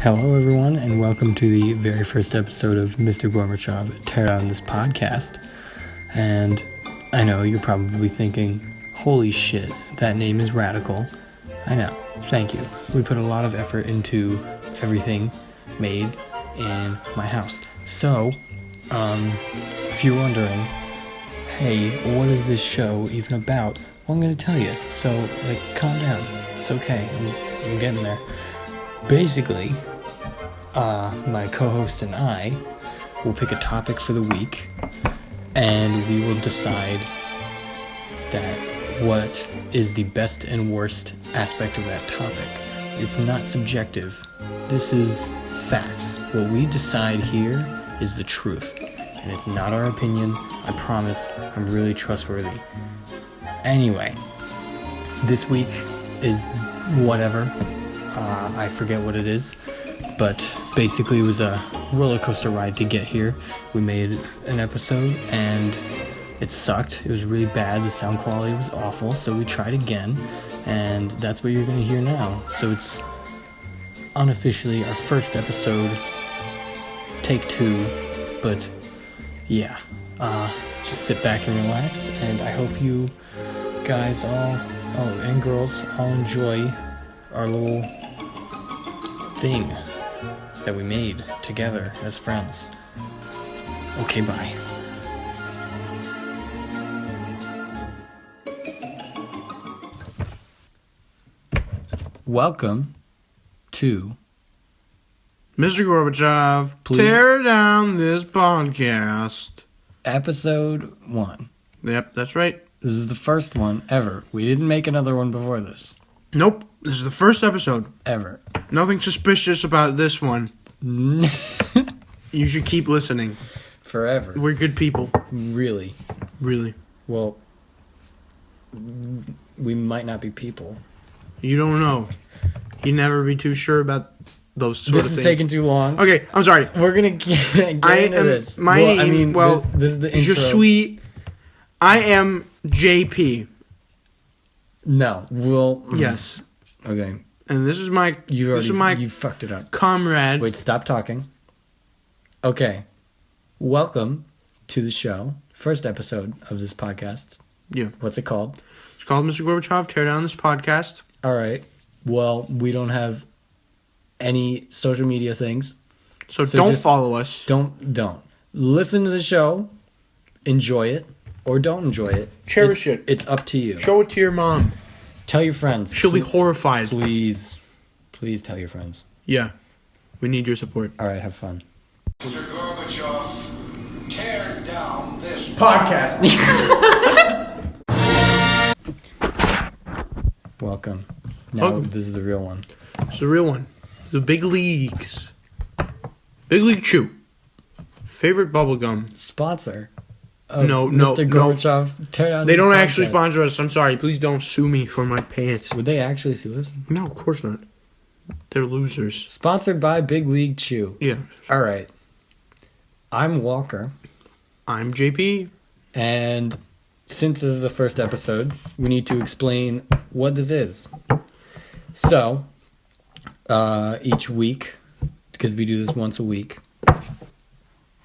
Hello, everyone, and welcome to the very first episode of Mr. Gorbachev Tear Down This Podcast. And I know you're probably thinking, holy shit, that name is radical. I know, thank you. We put a lot of effort into everything made in my house. So, if you're wondering, hey, what is this show even about? Well, I'm going to tell you. So, calm down. It's okay. I'm getting there. Basically, my co-host and I will pick a topic for the week, and we will decide that what is the best and worst aspect of that topic. It's not subjective. This is facts. What we decide here is the truth, and it's not our opinion. I promise. I'm really trustworthy. Anyway, this week is whatever. I forget what it is, but basically it was a roller coaster ride to get here. We made an episode and it sucked. It was really bad. The sound quality was awful, so we tried again, and that's what you're going to hear now. So it's unofficially our first episode, take 2, but yeah, just sit back and relax, and I hope you guys and girls all enjoy our little thing that we made together as friends. Okay, bye. Welcome to Mr. Gorbachev, Tear Down This Podcast. Episode 1. Yep, that's right. This is the first one ever. We didn't make another one before this. Nope, this is the first episode. Ever. Nothing suspicious about this one. You should keep listening. Forever. We're good people. Really. Really. Well, we might not be people. You don't know. You never be too sure about those sort of things. This is taking too long. Okay, I'm sorry. We're going to get into this. My name, this is the intro. Je suis... I am J.P. No, Yes. Okay. And this is my... You fucked it up. Comrade. Wait, stop talking. Okay. Welcome to the show. First episode of this podcast. Yeah. What's it called? It's called Mr. Gorbachev, Tear Down This Podcast. All right. Well, we don't have any social media things. So don't follow us. Don't. Listen to the show. Enjoy it. Or don't enjoy it. Cherish it. It's up to you. Show it to your mom. Tell your friends. She'll be horrified. Please tell your friends. Yeah. We need your support. All right, have fun. Mr. Gorbachev, tear down this Podcast. Welcome. Now, Welcome. This is the real one. It's the real one. The big leagues. Big League Chew. Favorite bubblegum. Sponsor. No. Mr. Gorbachev, tear down They this don't podcast. actually sponsor us. I'm sorry. Please don't sue me for my pants. Would they actually sue us? No, of course not. They're losers. Sponsored by Big League Chew. Yeah. All right. I'm Walker. I'm JP. And since this is the first episode, we need to explain what this is. So, each week, because we do this once a week,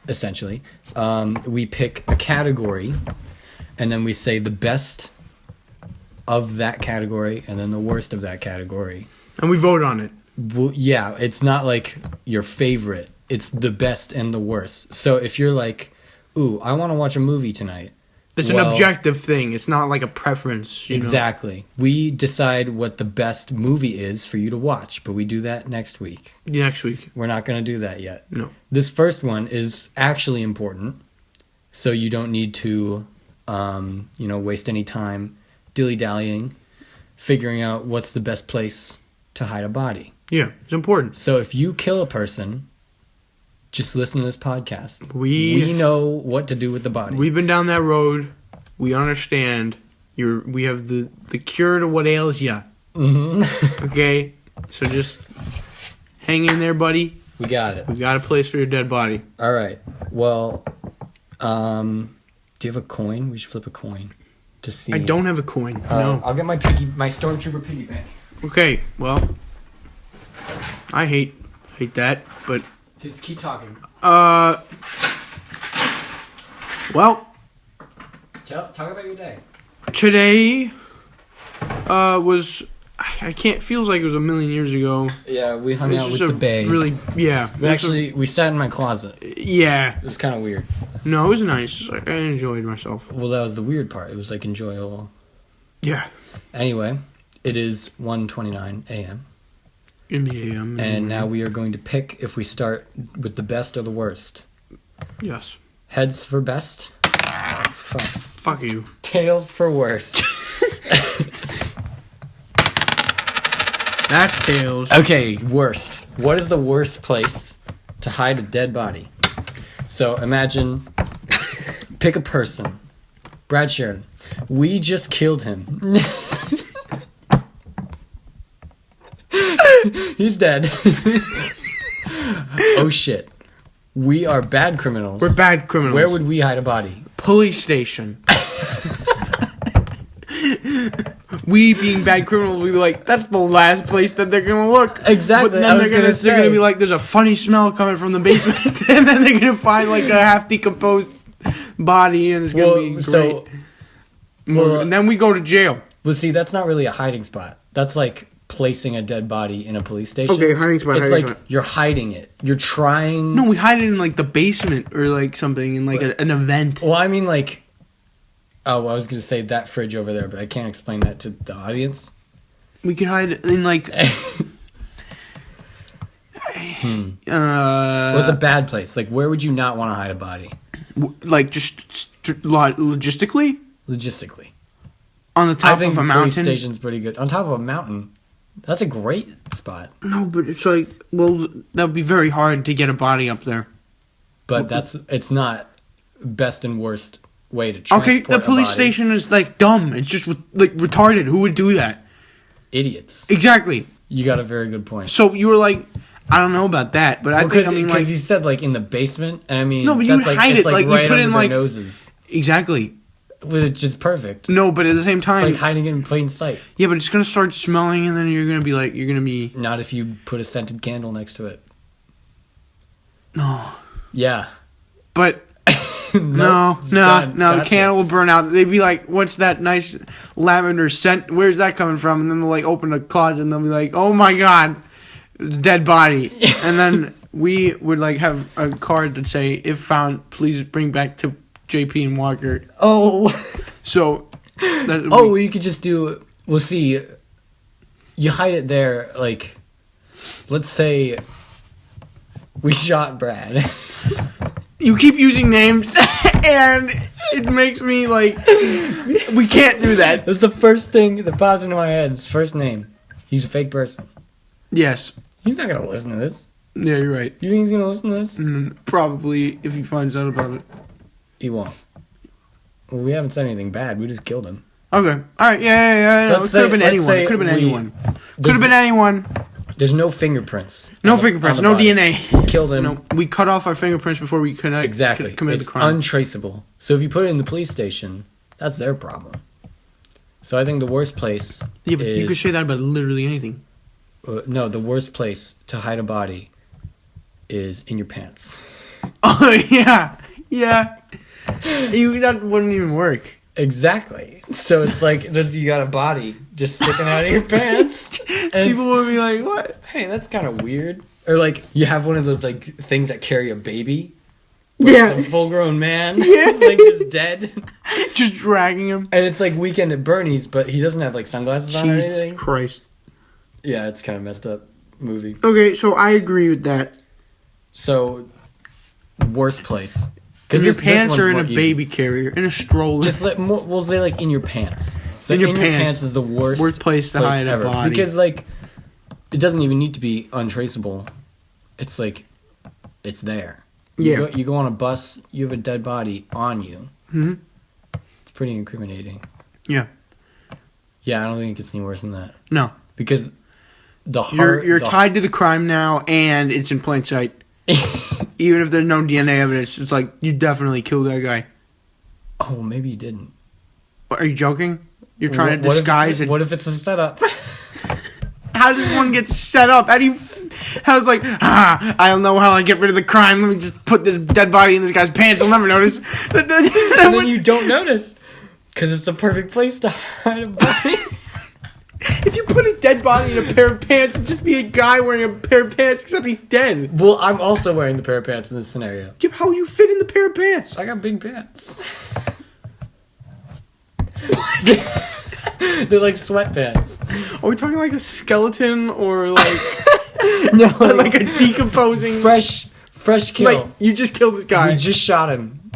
essentially, we pick a category, and then we say the best of that category, and then the worst of that category. And we vote on it. Well, yeah, it's not like your favorite. It's the best and the worst. So if you're like, ooh, I want to watch a movie tonight. It's an objective thing. It's not like a preference. Exactly. We decide what the best movie is for you to watch, but we do that next week. Next week. We're not going to do that yet. No. This first one is actually important, so you don't need to, waste any time dilly-dallying, figuring out what's the best place to hide a body. Yeah, it's important. So if you kill a person, just listen to this podcast. We know what to do with the body. We've been down that road. We understand. We have the cure to what ails ya. Mm-hmm. Okay? So just hang in there, buddy. We got it. We got a place for your dead body. All right. Well, do you have a coin? We should flip a coin to see. I don't have a coin. No. I'll get my Stormtrooper piggy bank. Okay, well, I hate hate that, but Just keep talking. well, Talk about your day. today was feels like it was a million years ago. Yeah, we hung It's out just with a the bays. really, yeah. We sat in my closet. Yeah. It was kind of weird. No, it was nice. I enjoyed myself. Well, that was the weird part. It was like enjoyable. Yeah. Anyway, it is 1:29 a.m. In the AM. And now we are going to pick if we start with the best or the worst. Yes. Heads for best. Fuck you. Tails for worst. That's tails. Okay, worst. What is the worst place to hide a dead body? So imagine, pick a person. Brad Sheridan. We just killed him. He's dead. Oh shit. We are bad criminals. We're bad criminals. Where would we hide a body? Police station. We being bad criminals, we'd be like, that's the last place that they're gonna look. Exactly. But then they're gonna be like, there's a funny smell coming from the basement, and then they're gonna find like a half decomposed body, and it's gonna be great. And then we go to jail. Well, see, that's not really a hiding spot. That's like placing a dead body in a police station. Okay, hiding spot. It's hiding like spot. you're hiding it. You're trying. No, we hide it in like the basement or like something in like an event. Well, I mean, like. Oh, well, I was going to say that fridge over there, but I can't explain that to the audience. We could hide it in like. What's a bad place? Like, where would you not want to hide a body? Like just logistically Logistically. on the top I think of a police mountain. station's pretty good. On top of a mountain. That's a great spot. No, but it's like, well, that would be very hard to get a body up there. But it's not best and worst way to transport Okay, the police a body. station is like dumb. It's just like retarded. Who would do that? Idiots. Exactly. You got a very good point. So you were like, I don't know about that, but I think Because you said like in the basement, and I mean, No, but you that's would like, hide it's it, like, you right put under in, their like- noses, exactly. which is perfect. No, but at the same It's time, like hiding it in plain sight. yeah, but it's gonna start smelling, and then you're gonna be Not if you put a scented candle next to it. no. Yeah. But Nope. no, Done. the Gotcha. candle will burn out. They'd be like, "What's that nice lavender scent? Where's that coming from?" And then they'll like open a closet and they'll be like, "Oh my god, dead body!" And then we would like have a card that say, "If found, please bring back to J.P. and Walker." Oh. So, Well, you could just do. Well, see, you hide it there. Like, let's say we shot Brad. you keep using names, and it makes me like, we can't do that. That's the first thing that pops into my head. His first name. He's a fake person. Yes. He's not gonna listen to this. Yeah, you're right. You think he's gonna listen to this? Probably if he finds out about it. He won't. Well, we haven't said anything bad. We just killed him. Okay. All right. Yeah. No, it could have been anyone. It could have been anyone. Could have been anyone. There's no fingerprints. No on the- fingerprints. on the No body. DNA. Killed him. No, we cut off our fingerprints before we commit It's the crime. untraceable. So if you put it in the police station, that's their problem. So I think the worst place Yeah, but is... you could say that about literally anything. no, the worst place to hide a body is in your pants. Oh yeah. That wouldn't even work. Exactly. So it's like you got a body just sticking out of your pants. And People would be like, "What?" hey, that's kind of weird. Or like you have one of those like things that carry a baby. Yeah. It's a full-grown man. Yeah. Like just dead. Just dragging him. And it's like Weekend at Bernie's, but he doesn't have like sunglasses on or Jesus anything. Christ. Yeah, it's kind of messed up movie. Okay, so I agree with that. So, worst place. In your this pants one's or in a more easy. baby carrier, in a stroller. Just we'll say like in your pants. So In your pants. is the worst place to hide a ever. body. Because like it doesn't even need to be untraceable. It's like it's there. Yeah. You go on a bus, you have a dead body on you. Mm-hmm. It's pretty incriminating. Yeah. Yeah, I don't think it gets any worse than that. No. Because the heart You're tied to the crime now, and it's in plain sight. Even if there's no DNA evidence, it's like, you definitely killed that guy. Oh, maybe you didn't. Are you joking? You're trying to What if disguise it. What if it's a setup? How does one get set up? How do you... I was like, I don't know how I get rid of the crime. Let me just put this dead body in this guy's pants. He'll never notice. And then you don't notice. Because it's the perfect place to hide a body. If you put a dead body in a pair of pants, it'd just be a guy wearing a pair of pants, except he's dead. Well, I'm also wearing the pair of pants in this scenario. Yeah, how you fit in the pair of pants? I got big pants. They're like sweatpants. Are we talking like a skeleton or like No, like a decomposing fresh kill. Like you just killed this guy. We just shot him.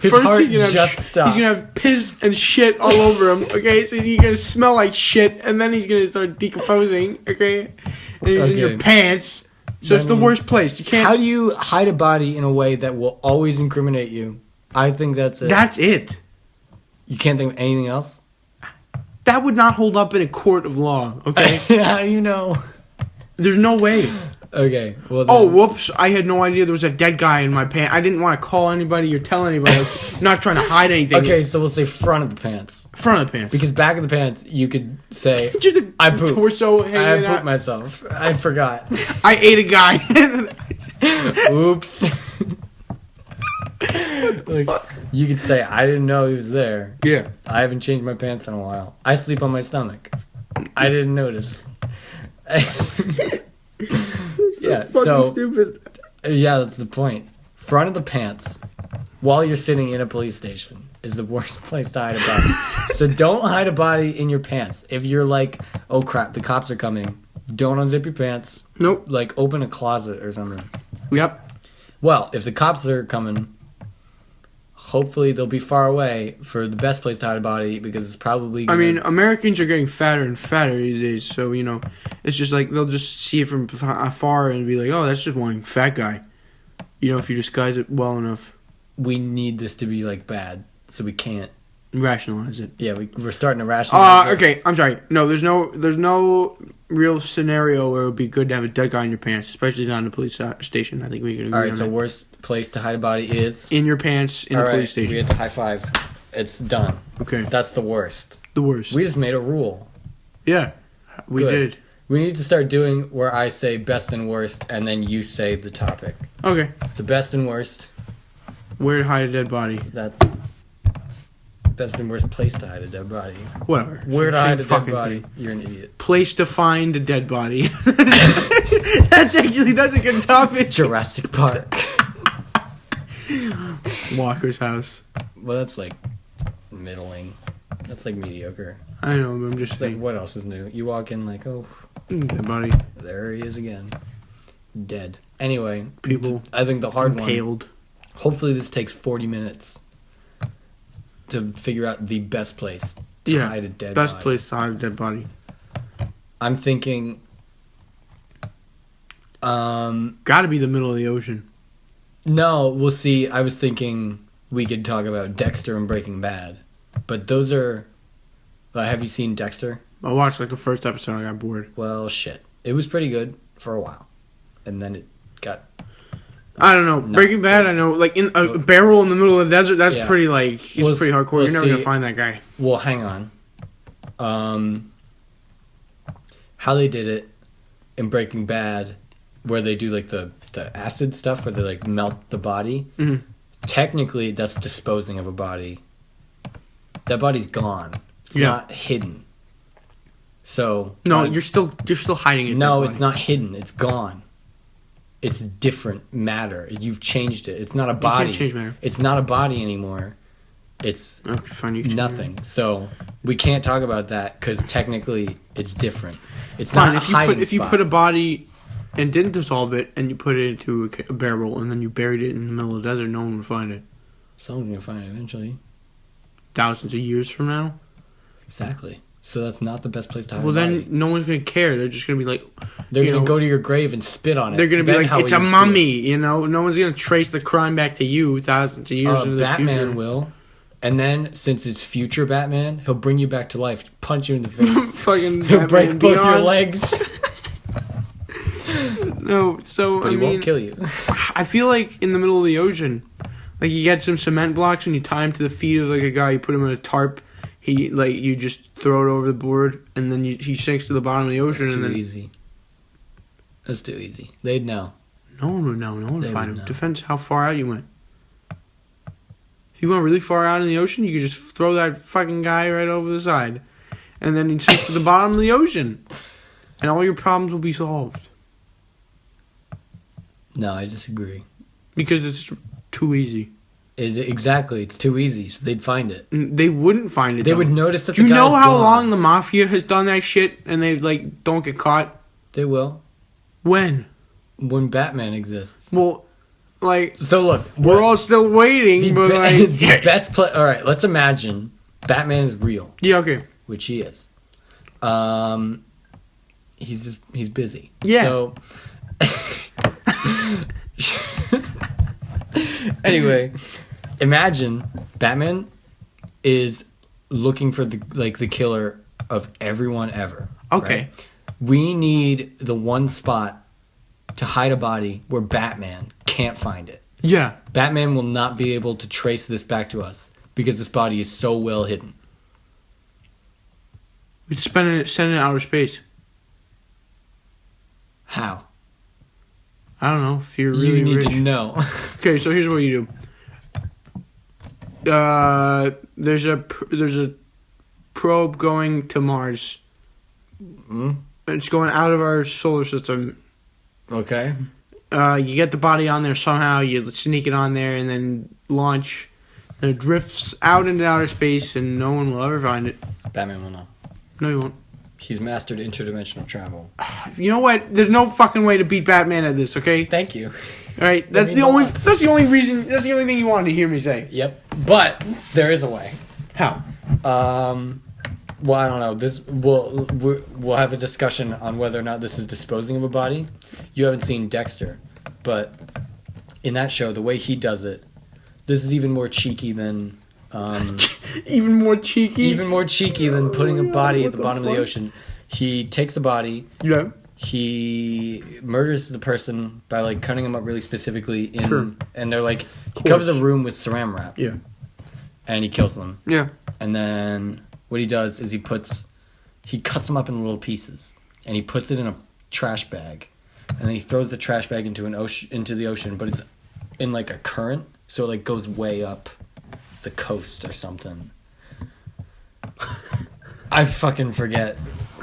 His First, heart he's gonna stopped. He's gonna have piss and shit all over him. Okay, so he's gonna smell like shit, and then he's gonna start decomposing. Okay, and he's in your pants. So it's the worst place. You can't. How do you hide a body in a way that will always incriminate you? I think that's it. That's it. You can't think of anything else? That would not hold up in a court of law. Okay. How do you know? There's no way. Okay. Well. Then. Oh, whoops! I had no idea there was a dead guy in my pants. I didn't want to call anybody or tell anybody. I'm not trying to hide anything. Okay, so we'll say front of the pants. Front of the pants. Because back of the pants, you could say, Just a I pooped. torso hanging I out. pooped myself. I forgot. I ate a guy. Oops. Like, you could say, I didn't know he was there. Yeah. I haven't changed my pants in a while. I sleep on my stomach. I didn't notice. Yeah, so stupid. Yeah, that's the point. Front of the pants, while you're sitting in a police station, is the worst place to hide a body. So don't hide a body in your pants. If you're like, oh crap, the cops are coming, don't unzip your pants. Nope. Like open a closet or something. Yep. Well, if the cops are coming, hopefully they'll be far away for the best place to hide a body because it's probably I mean, Americans are getting fatter and fatter these days, so, you know, it's just like they'll just see it from afar and be like, oh, that's just one fat guy. You know, if you disguise it well enough. we need this to be like bad, so we can't. Rationalize it. Yeah, we're starting to rationalize. Okay, I'm sorry. No, there's no real scenario where it would be good to have a dead guy in your pants, especially not in a police station. I think we can agree All right, on so that. worst place to hide a body is In your pants in a police station. We get to high five. It's done. Okay. That's the worst. The worst. We just made a rule. Yeah, we Good. did. We need to start doing where I say best and worst, and then you say the topic. Okay. The best and worst. Where to hide a dead body. That's best and worst place to hide a dead body. Whatever. Where to Same hide a dead fucking body. thing. You're an idiot. Place to find a dead body. that's a good topic. Jurassic Park. Walker's house. Well, that's like middling. That's like mediocre. I know, but I'm just It's like, saying. what else is new? You walk in like, oh, Dead body. there he is again. Dead. Anyway, People I think the hard one. impaled. Hopefully this takes 40 minutes to figure out the best place to hide a dead best body. place to hide a dead body. I'm thinking Gotta be the middle of the ocean. no, we'll see. I was thinking we could talk about Dexter and Breaking Bad. But those are have you seen Dexter? I watched like the first episode. I got bored. Well, shit. It was pretty good for a while. And then it got I don't know. Breaking Bad. I know, like in a barrel in the middle of the desert. That's Yeah. pretty like he's We'll pretty hardcore. we'll You're never see. gonna find that guy. Well, hang on. How they did it in Breaking Bad, where they do like the acid stuff, where they like melt the body. Mhm. Technically, that's disposing of a body. That body's gone. It's Yeah. not hidden. So No, you're still hiding it. no, it's not hidden. It's gone. It's different matter. You've changed it. It's not a body. can't change matter. It's not a body anymore. It's Okay, fine. You can nothing. So we can't talk about that because technically it's different. It's Fine. not a hiding If you spot. put a body and didn't dissolve it, and you put it into a barrel, and then you buried it in the middle of the desert, no one would find it. Someone's gonna find it eventually. Thousands of years from now. Exactly. So that's not the best place to hide Well, a then body. no one's gonna care. They're just gonna be like, They're you gonna know, go to your grave and spit on it. they're gonna be Then like, how it's will a you mummy. You know, no one's gonna trace the crime back to you thousands of years feel? into the Batman future. will. And then, since it's future Batman, he'll bring you back to life, punch you in the face. Fucking He'll Batman break both your Beyond. legs, No, so but I he mean, won't kill you. I feel like in the middle of the ocean, like you get some cement blocks and you tie them to the feet of like a guy. You put him in a tarp. you just throw it over the board, and then he sinks to the bottom of the ocean. That's and too then easy. That's too easy. They'd know. No one would know. No one would They find would him. know. Depends how far out you went. If you went really far out in the ocean, you could just throw that fucking guy right over the side, and then he'd sink to the bottom of the ocean, and all your problems will be solved. No, I disagree. Because it's too easy. Exactly, it's too easy, so they'd find it. They wouldn't find it. They though. would notice that Do the you know guy's how gone. long the mafia has done that shit, and they don't get caught? They will. When? When Batman exists. Well, So look, we're all still waiting, but the best play. All right, let's imagine Batman is real, yeah, okay, which he is. He's busy. Yeah. So anyway, imagine Batman is looking for the killer of everyone ever. Okay. Right? We need the one spot to hide a body where Batman can't find it. yeah. Batman will not be able to trace this back to us because this body is so well hidden. We'd send it in outer space. How? I don't know if you're really You need rich. to know. Okay, so here's what you do. There's a probe going to Mars. Mm? It's going out of our solar system. Okay. You get the body on there somehow. You sneak it on there and then launch. And it drifts out into outer space, and no one will ever find it. Batman will know. No, you won't. He's mastered interdimensional travel. You know what? There's no fucking way to beat Batman at this. Okay. Thank you. All right. That's means the a only. lot. That's the only reason. That's the only thing you wanted to hear me say. Yep. But there is a way. How? Well, I don't know. We'll have a discussion on whether or not this is disposing of a body. You haven't seen Dexter, but in that show, the way he does it, this is even more cheeky than. Even more cheeky. Even more cheeky than putting a body What at the the bottom of fuck? the ocean. He takes a body. Yeah. He murders the person by cutting him up really specifically in, Sure. and they're he covers a room with saran wrap. Yeah. And he kills them. Yeah. And then what he does is he cuts them up in little pieces, and he puts it in a trash bag, and then he throws the trash bag into the ocean, but it's in a current, so it goes way up the coast or something. I fucking forget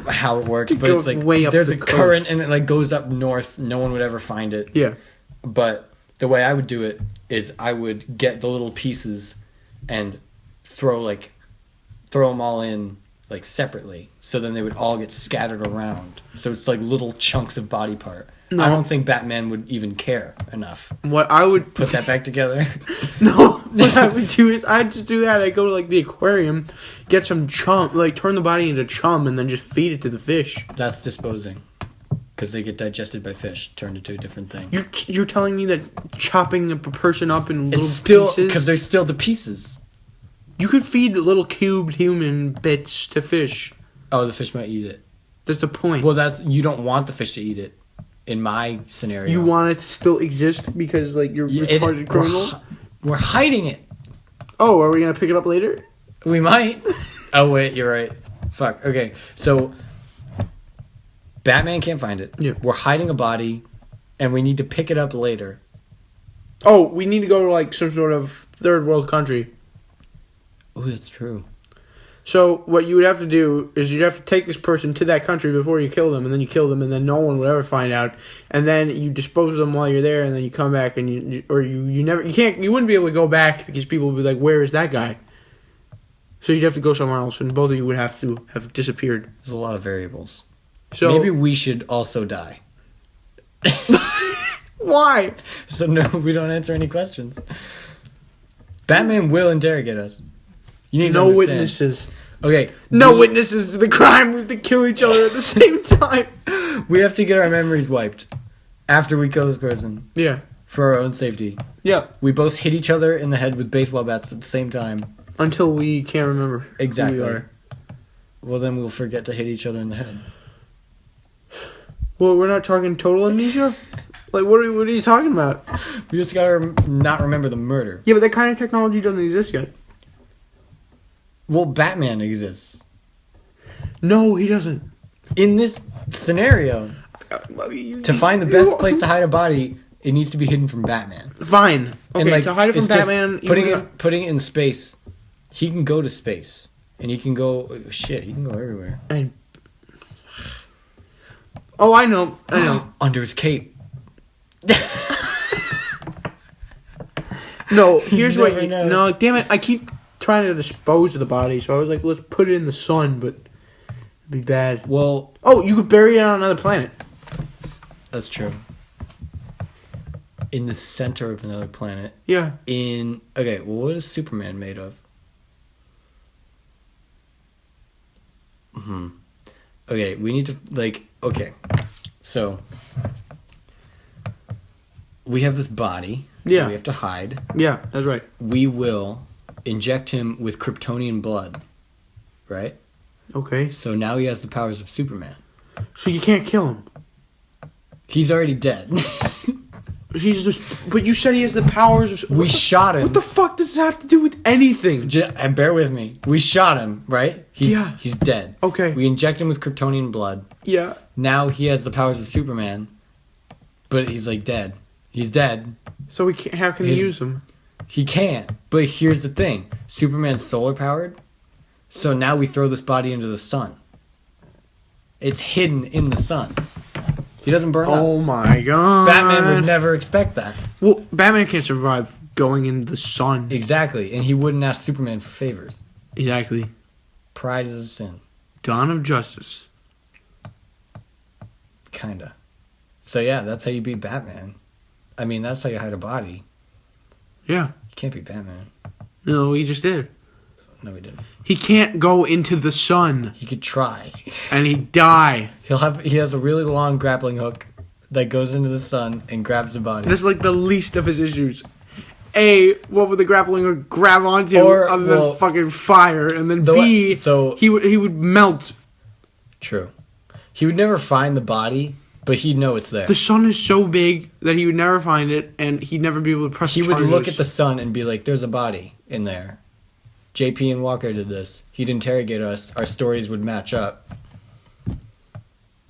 how it works, but goes it's way up there's the a current coast. and it goes up north. No one would ever find it. Yeah. But the way I would do it is I would get the little pieces and throw them all in separately, so then they would all get scattered around. So it's little chunks of body part. No. I don't think Batman would even care enough. What I would Put that back together. No, what I would do is I'd just do that. I'd go to the aquarium, get some chum, turn the body into chum, and then just feed it to the fish. That's disposing, because they get digested by fish, turned into a different thing. You're telling me that chopping a person up in little It's still pieces, because they're still the pieces. you could feed the little cubed human bits to fish. Oh, the fish might eat it. That's the point. Well, you don't want the fish to eat it. In my scenario, You want it to still exist because you're retarded criminal. We're hiding it. Oh, are we gonna pick it up later? We might. Oh wait, you're right. Fuck. Okay, so Batman can't find it. Yeah. We're hiding a body, and we need to pick it up later. Oh, we need to go to some sort of third world country. Oh, that's true. So what you would have to do is you'd have to take this person to that country before you kill them, and then you kill them, and then no one would ever find out. And then you dispose of them while you're there, and then you come back, and you wouldn't be able to go back because people would be like, "Where is that guy?" So you'd have to go somewhere else, and both of you would have to have disappeared. There's a lot of variables. So Maybe we should also die. why? So no, we don't answer any questions. Batman will interrogate us. You need to No understand. witnesses. Okay. No witnesses to the crime. We have to kill each other at the same time. We have to get our memories wiped after we kill this person Yeah. for our own safety. Yeah. We both hit each other in the head with baseball bats at the same time. Until we can't remember Exactly. who we are. Well, then we'll forget to hit each other in the head. Well, we're not talking total amnesia? What are you talking about? We just gotta not remember the murder. Yeah, but that kind of technology doesn't exist yet. Well, Batman exists. No, he doesn't. In this scenario, to find the best place to hide a body, it needs to be hidden from Batman. Fine. Okay, And like, to hide it from it's just Batman, putting it in space. He can go to space, and he can go. Shit, he can go everywhere. Oh, I know. Under his cape. No, here's what. Never know. No, damn it! I keep trying to dispose of the body, so I was like, let's put it in the sun, but it'd be bad. Well, Oh, you could bury it on another planet. that's true. In the center of another planet. Yeah. Okay, well, what is Superman made of? Okay, we need to, okay. So, we have this body. Yeah. That we have to hide. Yeah, that's right. We will inject him with Kryptonian blood. Right? Okay. So now he has the powers of Superman. So you can't kill him. He's already dead. But you said he has the powers. We shot him. What the fuck does this have to do with anything? And bear with me. We shot him, right? He's dead. Okay. We inject him with Kryptonian blood. Yeah. Now he has the powers of Superman, but he's dead. He's dead. So we can't. How can he use him? He can't. But here's the thing: Superman's solar powered, so now we throw this body into the sun. It's hidden in the sun. He doesn't burn up. Oh my god! Batman would never expect that. Well, Batman can't survive going in the sun. Exactly, and he wouldn't ask Superman for favors. Exactly. Pride is a sin. Dawn of Justice. Kinda. So yeah, that's how you beat Batman. I mean, that's how you hide a body. Yeah. You can't beat Batman. No, he just did. No, he didn't. He can't go into the sun, He could try. and he'd die. He has a really long grappling hook that goes into the sun and grabs the body. That's like the least of his issues. A, what would the grappling hook grab onto other than fucking fire? And then B, he would melt. True. He would never find the body, but he'd know it's there. The sun is so big that he would never find it, and he'd never be able to press He would charges. look at the sun and be like, there's a body in there. JP and Walker did this. He'd interrogate us. Our stories would match up.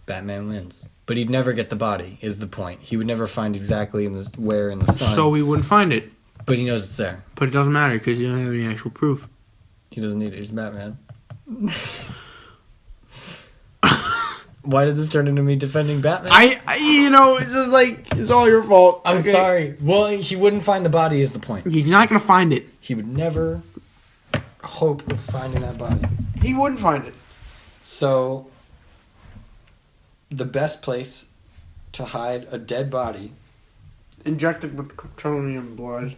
Batman wins. But he'd never get the body, is the point. He would never find exactly where in the sun. So he wouldn't find it. But he knows it's there. But it doesn't matter because he doesn't have any actual proof. He doesn't need it. He's Batman. Why did this turn into me defending Batman? It's just like, it's all your fault. I'm sorry. Well, he wouldn't find the body is the point. He's not going to find it. He would never hope of finding that body. He wouldn't find it. So, the best place to hide a dead body... Injected with Kryptonian blood.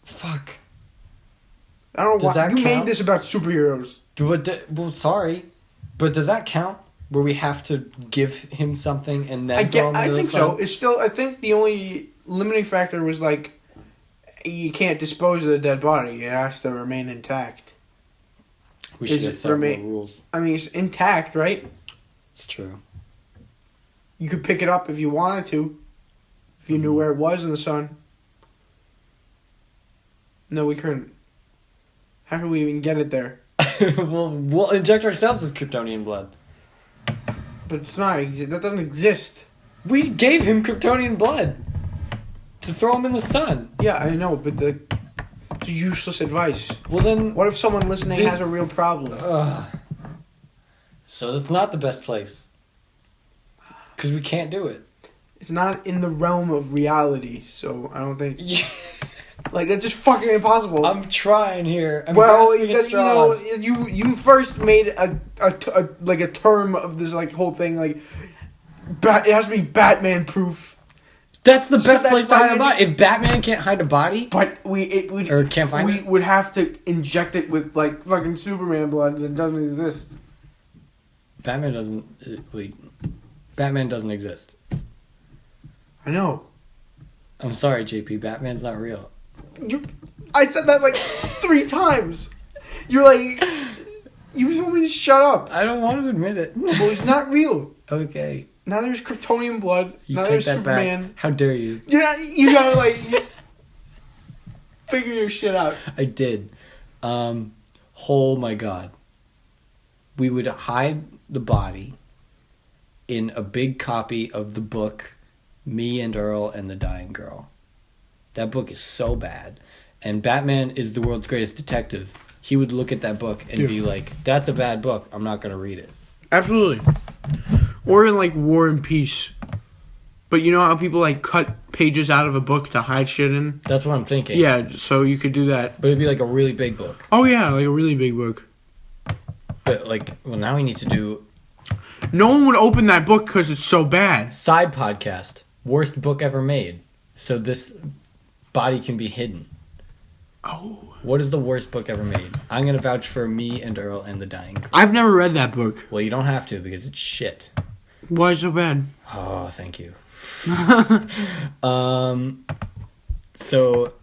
Fuck. I don't know Does why. that You count? made this about superheroes. Well, sorry. But does that count? Where we have to give him something and then throw him I into the think sun? so. It's still. I think the only limiting factor was like, you can't dispose of the dead body. It has to remain intact. We should Is have it set more remain- rules. I mean, it's intact, right? It's true. You could pick it up if you wanted to, if you knew where it was in the sun. No, we couldn't. How could we even get it there? Well, we'll inject ourselves with Kryptonian blood. But it's not. That doesn't exist. We gave him Kryptonian blood to throw him in the sun. Yeah, I know, but it's useless advice. Well, then... What if someone listening has a real problem? So that's not the best place. Because we can't do it. It's not in the realm of reality, so I don't think... Like, that's just fucking impossible. I'm trying here. I'm well, grasping at straws. you first made a term of this like whole thing like, it has to be Batman proof. That's the So best that's place to hide a not body. If Batman can't hide a body, But can't find we it? would have to inject it with like fucking Superman blood that doesn't exist. Batman doesn't exist. I know. I'm sorry, JP. Batman's not real. I said that like 3 times. You're like, you told me to shut up. I don't want to admit it. Well, he's not real. Okay. Now there's Kryptonian blood. You now take there's that Superman. back. How dare you? You gotta like figure your shit out. I did. Oh my God. We would hide the body in a big copy of the book Me and Earl and the Dying Girl. That book is so bad. And Batman is the world's greatest detective. He would look at that book and be like, that's a bad book. I'm not going to read it. Absolutely. Or in like War and Peace. But you know how people like cut pages out of a book to hide shit in? That's what I'm thinking. Yeah, so you could do that. But it'd be like a really big book. Oh yeah, like a really big book. But like, well, now we need to do... No one would open that book because it's so bad. Side podcast. Worst book ever made. So this body can be hidden. Oh. What is the worst book ever made? I'm going to vouch for Me and Earl and the Dying Girl. I've never read that book. Well, you don't have to because it's shit. Why so bad? Oh, thank you. So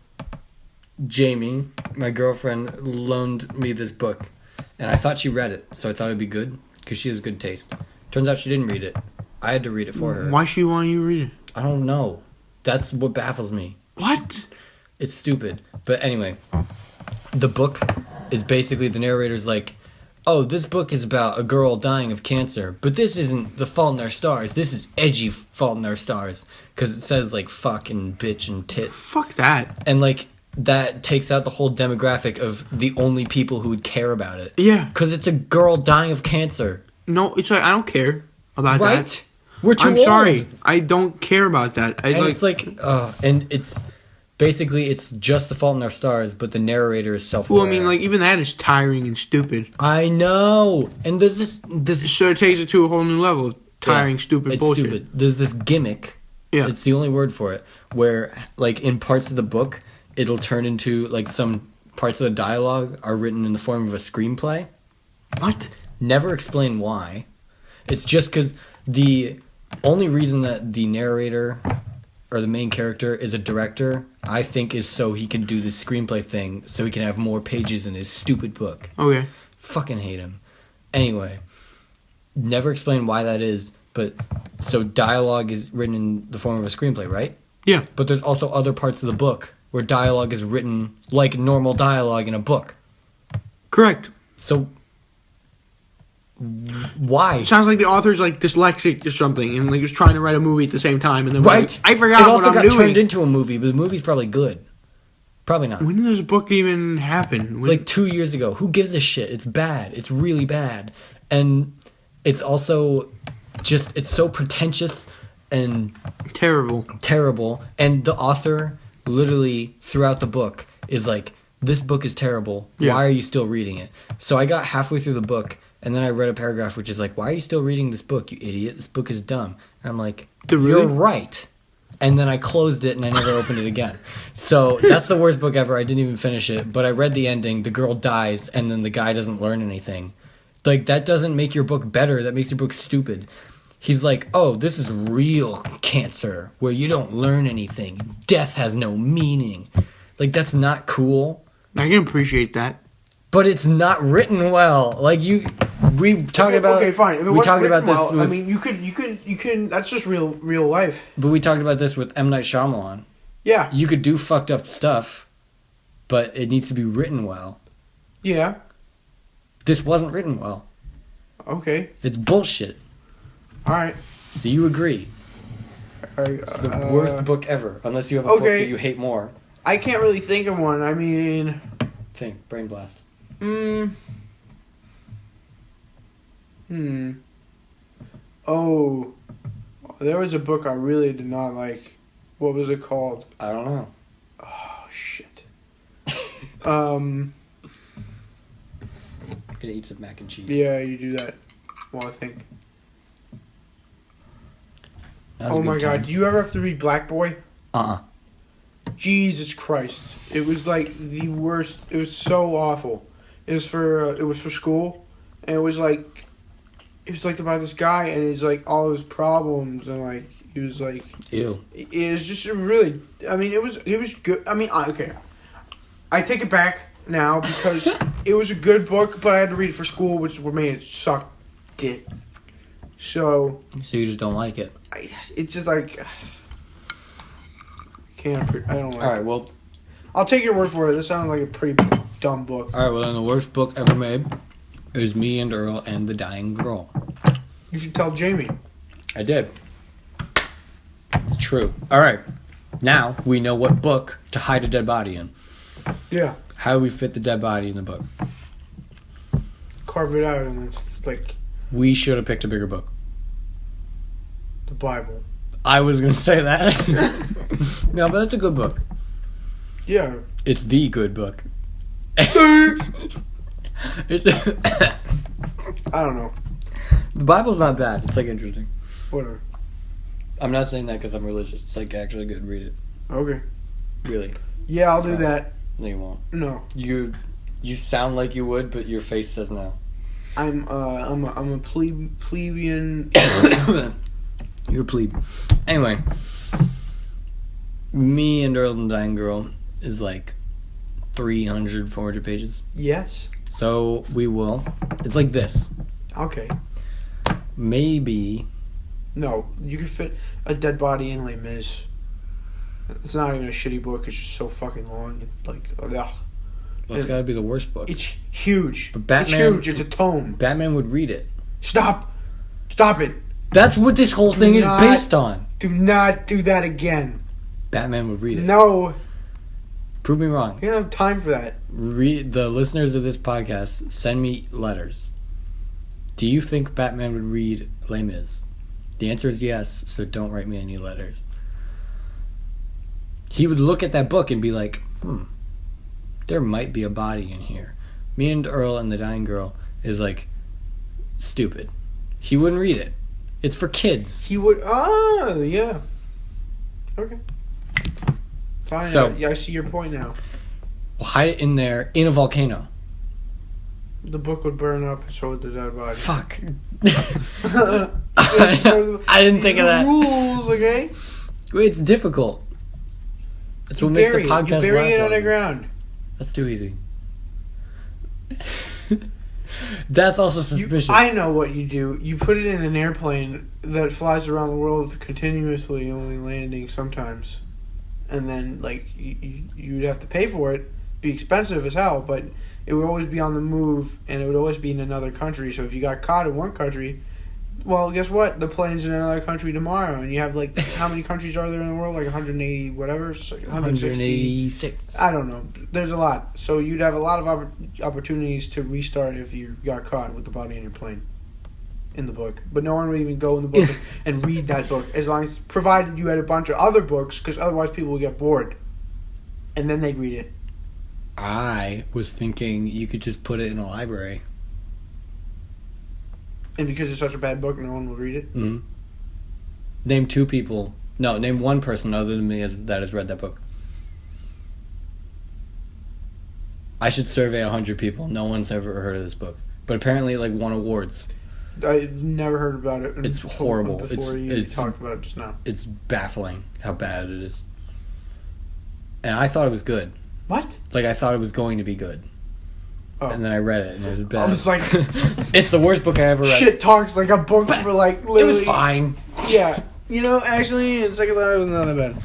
Jamie, my girlfriend, loaned me this book, and I thought she read it, so I thought it'd be good because she has good taste. Turns out she didn't read it. I had to read it for her. Why she want you to read it? I don't know. That's what baffles me. What? It's stupid. But anyway, the book is basically the narrator's like, oh, this book is about a girl dying of cancer, but this isn't The Fault in Our Stars. This is edgy Fault in Our Stars. Because it says, like, fuck and bitch and tit. Fuck that. And, like, that takes out the whole demographic of the only people who would care about it. Yeah. Because it's a girl dying of cancer. No, it's like, I don't care about Right? that. We're too I'm old. sorry. I don't care about that. And it's like, and it's... Basically, it's just The Fault in Our Stars, but the narrator is self-aware. Well, I mean, like, even that is tiring and stupid. I know. And there's this So it takes it to a whole new level of tiring, stupid it's bullshit. stupid. There's this gimmick. Yeah. It's the only word for it. Where, like, in parts of the book, it'll turn into, like, some parts of the dialogue are written in the form of a screenplay. What? Never explain why. It's just because the only reason that the narrator or the main character is a director, I think, is so he can do the screenplay thing, so he can have more pages in his stupid book. Okay. Fucking hate him. Anyway, never explain why that is, but so dialogue is written in the form of a screenplay, right? Yeah. But there's also other parts of the book where dialogue is written like normal dialogue in a book. Correct. So why? It sounds like the author's like dyslexic or something, and like was trying to write a movie at the same time, and then Right? I forgot it what also I'm got doing. turned into a movie, but the movie's probably good. Probably not. When did this book even happen? Like 2 years ago. Who gives a shit? It's bad. It's really bad. And it's also just, it's so pretentious and terrible. And the author literally throughout the book is like, this book is terrible. Yeah. Why are you still reading it? So I got halfway through the book and then I read a paragraph which is like, why are you still reading this book, you idiot? This book is dumb. And I'm like, Really? you're right. And then I closed it and I never opened it again. So that's the worst book ever. I didn't even finish it. But I read the ending. The girl dies and then the guy doesn't learn anything. Like, that doesn't make your book better. That makes your book stupid. He's like, oh, this is real cancer where you don't learn anything. Death has no meaning. Like, that's not cool. I can appreciate that. But it's not written well. Like, we talked about... Okay, fine. If it we wasn't talked about written this well, with... I mean, you could. That's just real life. But we talked about this with M. Night Shyamalan. Yeah. You could do fucked up stuff, but it needs to be written well. Yeah. This wasn't written well. Okay. It's bullshit. All right. So you agree. It's the worst book ever, unless you have a book that you hate more. I can't really think of one. I mean... Think. Brain blast. Oh. There was a book I really did not like. What was it called? I don't know. Oh, shit. I'm gonna eat some mac and cheese. Yeah, you do that. Well, I think. That was a Oh good my time. god, do you ever have to read Black Boy? Jesus Christ. It was like the worst. It was so awful. It was for school, and it was like about this guy and his like all his problems, and like he was like Ew. it was just a really, I mean, it was good. I mean, okay. I take it back now because it was a good book, but I had to read it for school, which what made it suck dick. So you just don't like it. it's just like I don't like All right, it. well, I'll take your word for it. This sounds like a pretty dumb book. Alright, well then the worst book ever made is Me and Earl and the Dying Girl. You should tell Jamie. I did. It's true. Alright. Now we know what book to hide a dead body in. Yeah. How do we fit the dead body in the book? Carve it out and it's like We should have picked a bigger book. the Bible. I was going to say that. No, but that's a good book. Yeah. It's the good book. It's I don't know. The Bible's not bad. It's like interesting. Whatever. I'm not saying that because I'm religious. It's like actually good. Read it. Okay. Really. Yeah, I'll do that. No, you won't. No. You sound like you would, but your face says no. I'm a plebeian. You're a plebe. Anyway, Me and Earl and the Dying Girl is like 300, 400 pages. Yes. So we will. It's like this. Okay. Maybe. No, you could fit a dead body in Les Mis. It's not even a shitty book. It's just so fucking long. Like, ugh. Well, it's got to be the worst book. It's huge. But Batman, it's huge. It's a tome. Batman would read it. Stop. Stop it. That's what this whole thing is based on. Do not do that again. Batman would read it. No. Prove me wrong. You don't have time for that. The listeners of this podcast, send me letters. Do you think Batman would read Les Mis? The answer is yes, so don't write me any letters. He would look at that book and be like, there might be a body in here. Me and Earl and the Dying Girl is like, stupid. He wouldn't read it. It's for kids. He would. Ah, yeah. Okay. Fine. So- I see your point now. We'll hide it in there in a volcano. The book would burn up, and so would the dead body. Fuck. I I didn't think of that. Rules, okay? It's difficult. That's what makes the podcast You bury last it longer. underground. That's too easy. That's also suspicious. I know what you do. You put it in an airplane that flies around the world continuously, only landing sometimes. And then, like, you'd have to pay for it. Be expensive as hell, but it would always be on the move, and it would always be in another country. So if you got caught in one country, well, guess what? The plane's in another country tomorrow, and you have, like, how many countries are there in the world? Like 180, whatever? 160? 186. I don't know. There's a lot. So you'd have a lot of opportunities to restart if you got caught with the body in your plane in the book. But no one would even go in the book and read that book, as long as, provided you had a bunch of other books, because otherwise people would get bored. And then they'd read it. I was thinking you could just put it in a library. And because it's such a bad book, no one will read it. Mm-hmm. Name two people. No, name one person other than me that has read that book. I should survey 100 people. No one's ever heard of this book. But apparently it, like, won awards. I never heard about it. It's horrible. Before you talked about it just now. It's baffling how bad it is. And I thought it was good. What? Like, I thought it was going to be good. Oh. And then I read it, and it was bad. I was like... It's the worst book I ever read. Shit talks like a book for, like, literally... It was fine. Yeah. You know, actually, in second thought, it was not that bad.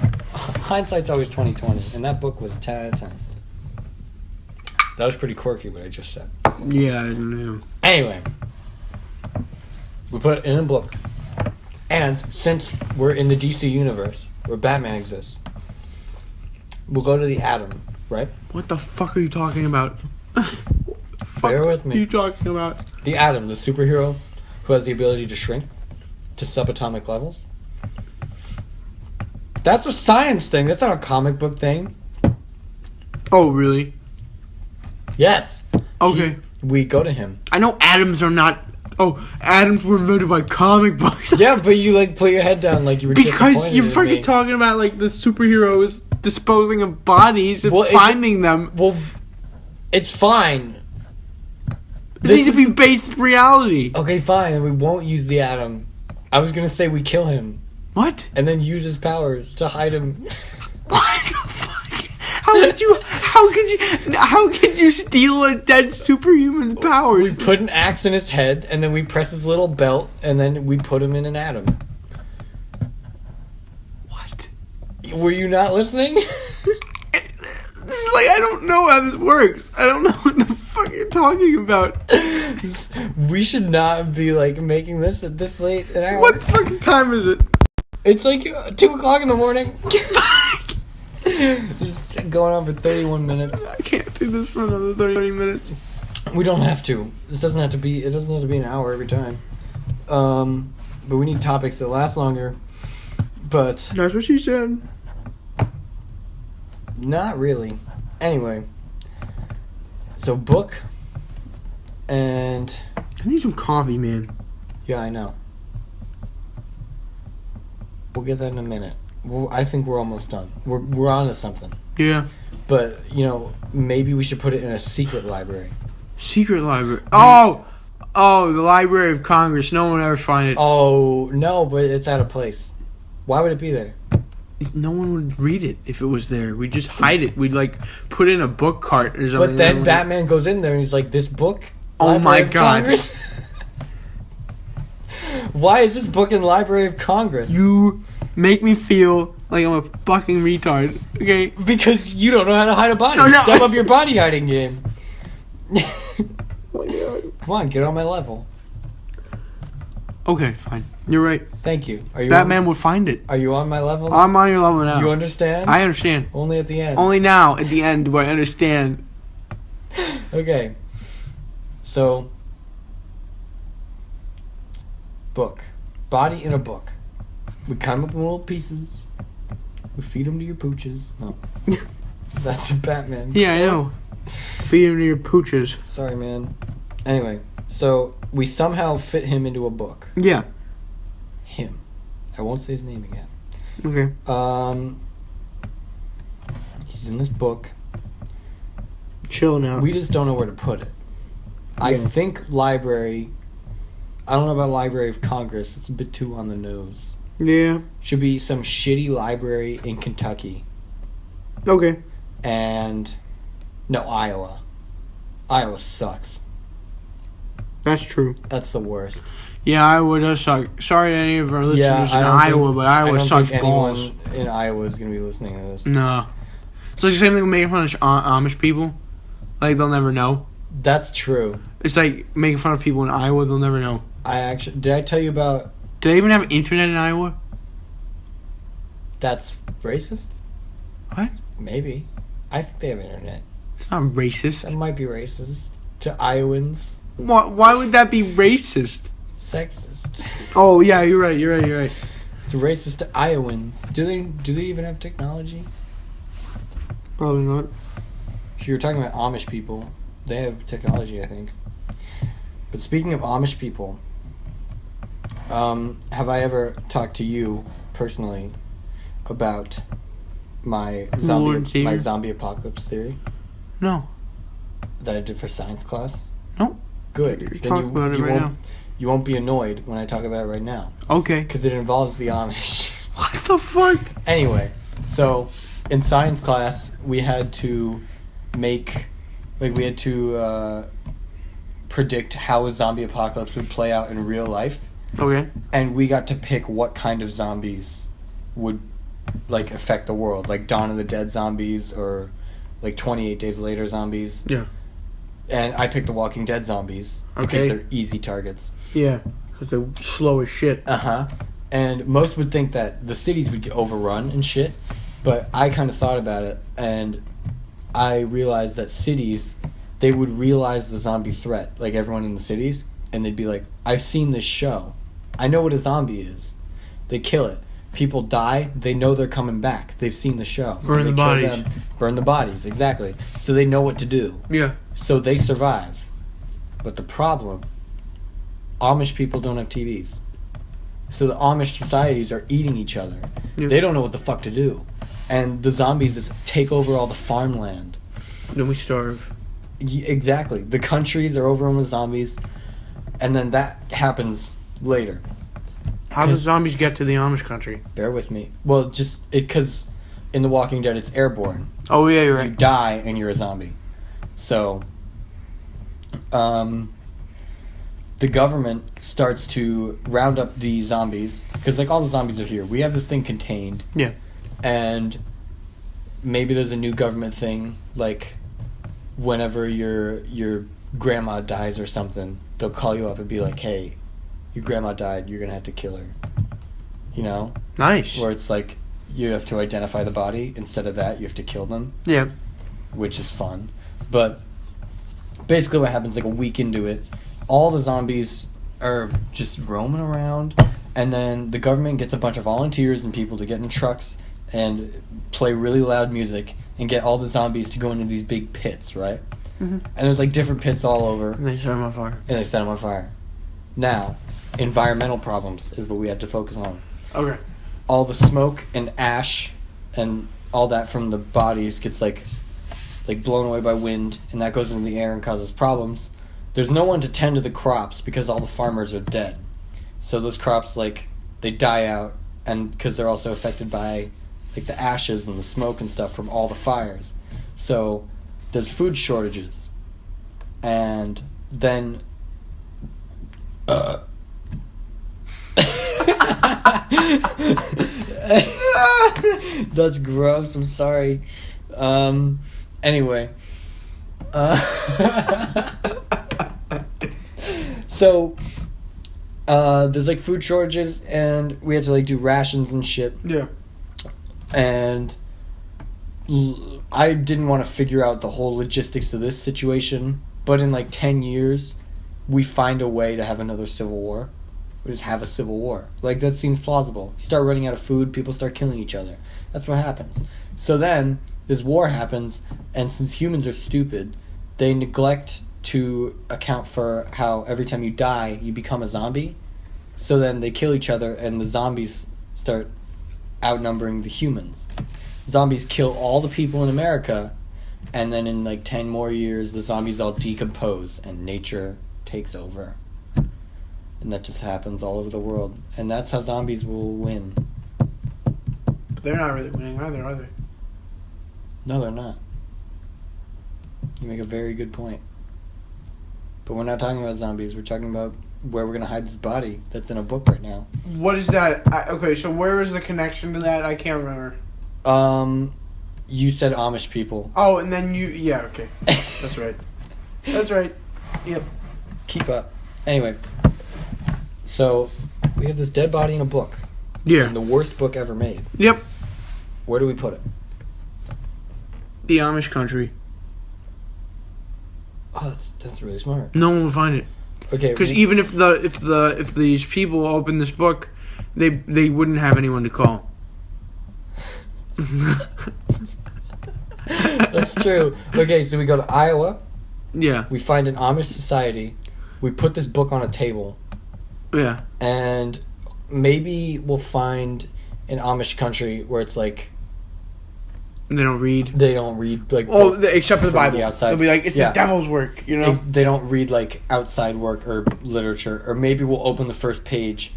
Hindsight's always 20/20, and that book was a 10 out of 10. That was pretty quirky, what I just said. Yeah, I know. Anyway, we put it in a book. And since we're in the DC universe, where Batman exists, we'll go to the Atom, right? What the fuck are you talking about? Bear with me. What are you talking about? The Atom, the superhero who has the ability to shrink to subatomic levels. That's a science thing. That's not a comic book thing. Oh, really? Yes. Okay. We go to him. I know atoms are not... Oh, atoms were invented by comic books. Yeah, but you, like, put your head down like you were Because disappointed you're in fucking me. talking about, like, the superheroes disposing of bodies and finding them. Well, it's fine. It needs to be based in reality. Okay, fine, and we won't use the Atom. I was gonna say we kill him. What? And then use his powers to hide him. What the fuck? How could you steal a dead superhuman's powers? We put an axe in his head, and then we press his little belt, and then we put him in an atom. What? Were you not listening? This is like, I don't know how this works. I don't know what the fuck you're talking about. We should not be like making this at this late an hour. What fucking time is it? It's like 2:00 in the morning. Just going on for 31 minutes. I can't do this for another 30 minutes. We don't have to. This doesn't have to be. It doesn't have to be an hour every time. But we need topics that last longer. But That's what she said. not really. Anyway, so book, and I need some coffee, man. yeah, I know. We'll get that in a minute. I think we're almost done. We're on to something. Yeah. But maybe we should put it in a secret library. Secret library. Oh, the Library of Congress. No one will ever find it. Oh no, but it's out of place. Why would it be there? No one would read it if it was there. We'd just hide it. We'd like put it in a book cart or something. But then Batman goes in there and he's like, "This book? Oh my Library of God. Congress? Why is this book in Library of Congress?" You make me feel like I'm a fucking retard. Okay. Because you don't know how to hide a body. No. Step up your body hiding game. Oh my God. Come on, get on my level. Okay, fine. You're right. Thank you. Are you Batman would find it. Are you on my level? I'm on your level now. You understand? I understand. Only at the end. Only now, at the end, do I understand. Okay. So, book. Body in a book. We cut them up in little pieces. We feed them to your pooches. No. That's Batman. Yeah, I know. Feed him to your pooches. Sorry, man. Anyway, so we somehow fit him into a book. Yeah. Him. I won't say his name again. Okay. He's in this book. Chilling out. We just don't know where to put it. I Yeah. think library. I don't know about Library of Congress. It's a bit too on the nose. Yeah. Should be some shitty library in Kentucky. Okay. And no, Iowa. Iowa sucks. That's true. That's the worst. Yeah, Iowa does suck. Sorry to any of our listeners in I don't Iowa, think- but Iowa I don't sucks think balls. anyone in Iowa is gonna be listening to this. No. So it's the same thing with making fun of Amish people. Like, they'll never know. That's true. It's like making fun of people in Iowa, they'll never know. Did I tell you about? Do they even have internet in Iowa? That's racist. What? Maybe. I think they have internet. It's not racist. That might be racist to Iowans. Why would that be racist? Sexist. Oh, yeah, you're right. It's racist to Iowans. Do they even have technology? Probably not. If you were talking about Amish people, they have technology, I think. But speaking of Amish people, have I ever talked to you personally about my Lord and Savior? zombie apocalypse theory No. that I did for science class? No. Good. You're Then talking about it right now. You won't be annoyed when I talk about it right now. Okay. Because it involves the Amish. What the fuck? Anyway, so in science class, we had to predict how a zombie apocalypse would play out in real life. Okay. And we got to pick what kind of zombies would, like, affect the world. Like Dawn of the Dead zombies or, like, 28 Days Later zombies. Yeah. And I picked the Walking Dead zombies. Okay. Because they're easy targets. Yeah. Because they're slow as shit. Uh-huh. And most would think that the cities would get overrun and shit. But I kind of thought about it, and I realized that cities, they would realize the zombie threat, like everyone in the cities, and they'd be like, I've seen this show. I know what a zombie is. They kill it. People die. They know they're coming back. They've seen the show. So Burn they the kill bodies. them. Burn the bodies, exactly. So they know what to do. Yeah. So they survive. But the problem, Amish people don't have TVs. So the Amish societies are eating each other. Yeah. They don't know what the fuck to do. And the zombies just take over all the farmland. Then we starve. Exactly. The countries are overrun with zombies. And then that happens later. How do zombies get to the Amish country? Bear with me. Well, just because in The Walking Dead it's airborne. Oh, yeah, you're You right. die and you're a zombie. So, the government starts to round up the zombies because, like, all the zombies are here. We have this thing contained, Yeah. and maybe there's a new government thing, like whenever your grandma dies or something, they'll call you up and be like, hey, your grandma died, you're gonna have to kill her. You know? Nice. Where it's like you have to identify the body. Instead of that, you have to kill them. Yeah. Which is fun. But basically what happens, like a week into it, all the zombies are just roaming around, and then the government gets a bunch of volunteers and people to get in trucks and play really loud music and get all the zombies to go into these big pits, right? Mm-hmm. And there's like different pits all over. And they set them on fire. And they set them on fire. Now, environmental problems is what we have to focus on. Okay. All the smoke and ash and all that from the bodies gets like blown away by wind, and that goes into the air and causes problems. There's no one to tend to the crops because all the farmers are dead. So those crops, like, they die out, and because they're also affected by like the ashes and the smoke and stuff from all the fires. So there's food shortages. And then that's gross, I'm sorry. Anyway. So there's like food shortages, and we had to like do rations and shit. Yeah. And I didn't want to figure out the whole logistics of this situation, but in like 10 years we find a way to have another civil war. We just have a civil war. Like, that seems plausible. You start running out of food, people start killing each other. That's what happens. So then this war happens, and since humans are stupid, they neglect to account for how every time you die, you become a zombie. So then they kill each other, and the zombies start outnumbering the humans. Zombies kill all the people in America, and then in like 10 more years, the zombies all decompose, and nature takes over. And that just happens all over the world. And that's how zombies will win. But they're not really winning either, are they? No, they're not. You make a very good point. But we're not talking about zombies. We're talking about where we're going to hide this body that's in a book right now. What is that? Okay, so where is the connection to that? I can't remember. You said Amish people. Oh, and then you... Yeah, okay. That's right. That's right. Yep. Keep up. Anyway. So, we have this dead body in a book. Yeah. In the worst book ever made. Yep. Where do we put it? The Amish country. Oh, that's really smart. No one will find it. Okay. Because even if these people open this book, they wouldn't have anyone to call. That's true. Okay, so we go to Iowa. Yeah. We find an Amish society. We put this book on a table. Yeah. And maybe we'll find an Amish country where it's like They don't read. Like, except for the Bible. The outside. They'll be like, it's the devil's work, you know? They don't read like outside work or literature. Or maybe we'll open the first page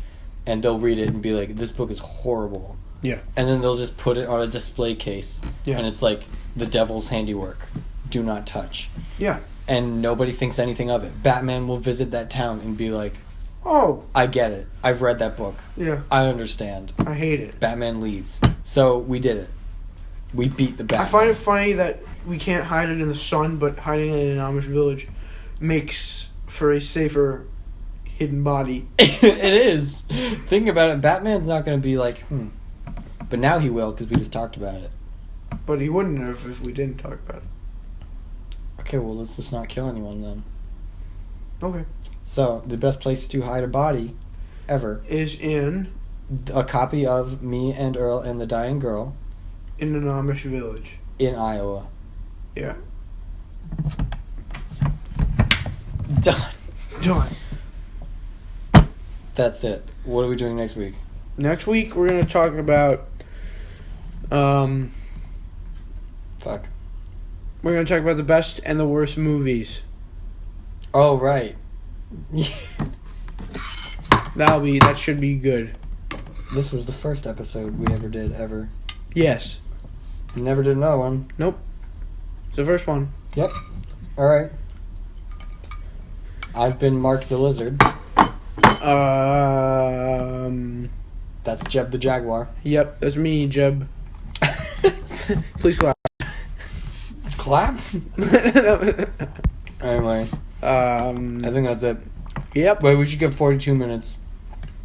and they'll read it and be like, this book is horrible. Yeah. And then they'll just put it on a display case. Yeah. And it's like, the devil's handiwork. Do not touch. Yeah. And nobody thinks anything of it. Batman will visit that town and be like, oh, I get it. I've read that book. Yeah. I understand. I hate it. Batman leaves. So we did it. We beat the Batman. I find it funny that we can't hide it in the sun, but hiding it in an Amish village makes for a safer hidden body. It is. Thinking about it, Batman's not going to be like, But now he will, because we just talked about it. But he wouldn't have if we didn't talk about it. Okay, well, let's just not kill anyone then. Okay. So, the best place to hide a body ever is in a copy of Me and Earl and the Dying Girl in an Amish village in Iowa. Yeah. Done. That's it. What are we doing next week? Next week we're going to talk about we're going to talk about the best and the worst movies. Oh, right. That should be good. This was the first episode we ever did, ever. Yes. Never did another one. Nope. It's the first one. Yep. Alright. I've been Mark the Lizard. That's Jeb the Jaguar. Yep, that's me, Jeb. Please clap. Clap? Anyway, I think that's it. Yep. Wait, we should get 42 minutes.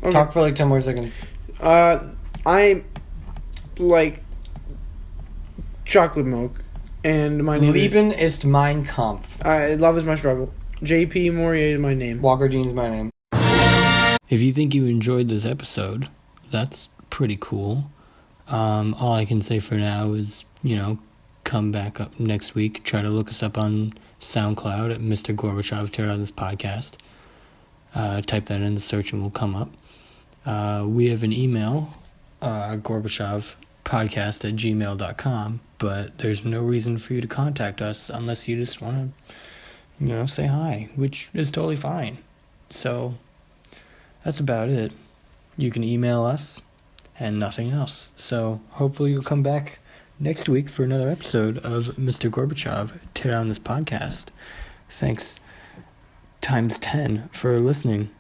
Okay. Talk for like 10 more seconds. I like chocolate milk, and my name Leben ist mein Kampf. Love is my struggle. J.P. Morier is my name. Walker Jean's my name. If you think you enjoyed this episode, that's pretty cool. All I can say for now is, come back up next week. Try to look us up on SoundCloud at Mr. Gorbachev Tear Down This Podcast. Type that in the search and we'll come up. We have an email, gorbachevpodcast@gmail.com, but there's no reason for you to contact us unless you just want to, say hi, which is totally fine. So that's about it. You can email us and nothing else. So hopefully you'll come back next week for another episode of Mr. Gorbachev Tear Down This Podcast. Thanks times 10 for listening.